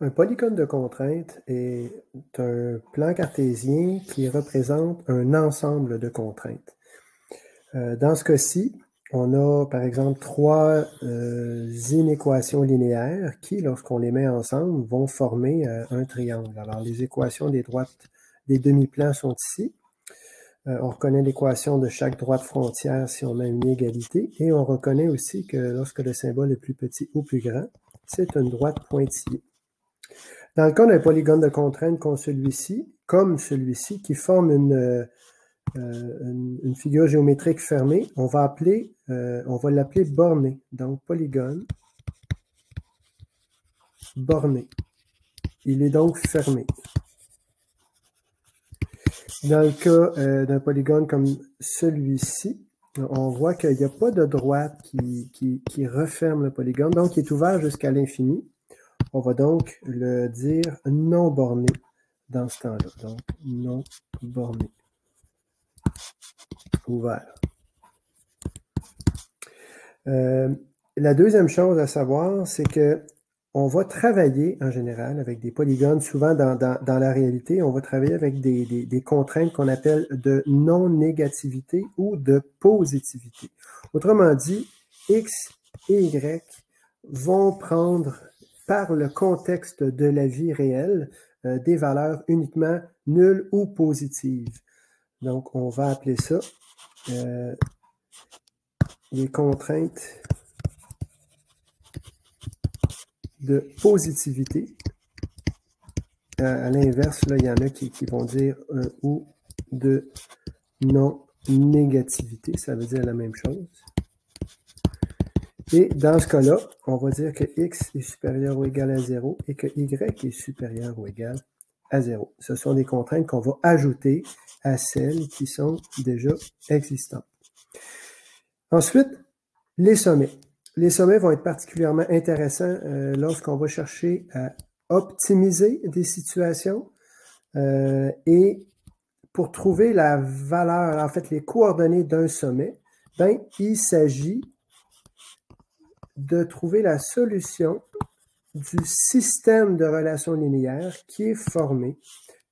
Un polygone de contrainte est un plan cartésien qui représente un ensemble de contraintes. Dans ce cas-ci, on a par exemple trois inéquations linéaires qui, lorsqu'on les met ensemble, vont former un triangle. Alors, les équations des demi-plans sont ici. On reconnaît l'équation de chaque droite frontière si on a une égalité. Et on reconnaît aussi que lorsque le symbole est plus petit ou plus grand, c'est une droite pointillée. Dans le cas d'un polygone de contrainte comme celui-ci, qui forme une figure géométrique fermée, on va l'appeler borné. Donc, polygone borné. Il est donc fermé. Dans le cas d'un polygone comme celui-ci, on voit qu'il n'y a pas de droite qui referme le polygone, donc il est ouvert jusqu'à l'infini. On va donc le dire non borné dans ce temps-là. Donc, non borné. Ouvert. La deuxième chose à savoir, c'est que on va travailler en général avec des polygones. Souvent, dans la réalité, on va travailler avec des contraintes qu'on appelle de non-négativité ou de positivité. Autrement dit, X et Y vont prendre, par le contexte de la vie réelle, des valeurs uniquement nulles ou positives. Donc, on va appeler ça les contraintes de positivité. À l'inverse, là, il y en a qui vont dire ou de non-négativité. Ça veut dire la même chose. Et dans ce cas-là, on va dire que X est supérieur ou égal à 0 et que Y est supérieur ou égal à 0. Ce sont des contraintes qu'on va ajouter à celles qui sont déjà existantes. Ensuite, les sommets. Les sommets vont être particulièrement intéressants lorsqu'on va chercher à optimiser des situations et pour trouver la valeur, en fait, les coordonnées d'un sommet, ben, il s'agit de trouver la solution du système de relations linéaires qui est formé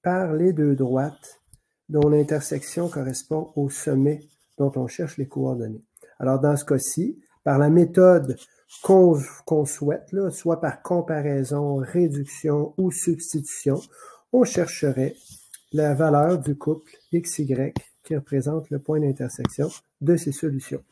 par les deux droites dont l'intersection correspond au sommet dont on cherche les coordonnées. Alors, dans ce cas-ci, par la méthode qu'on souhaite, là, soit par comparaison, réduction ou substitution, on chercherait la valeur du couple XY qui représente le point d'intersection de ces solutions.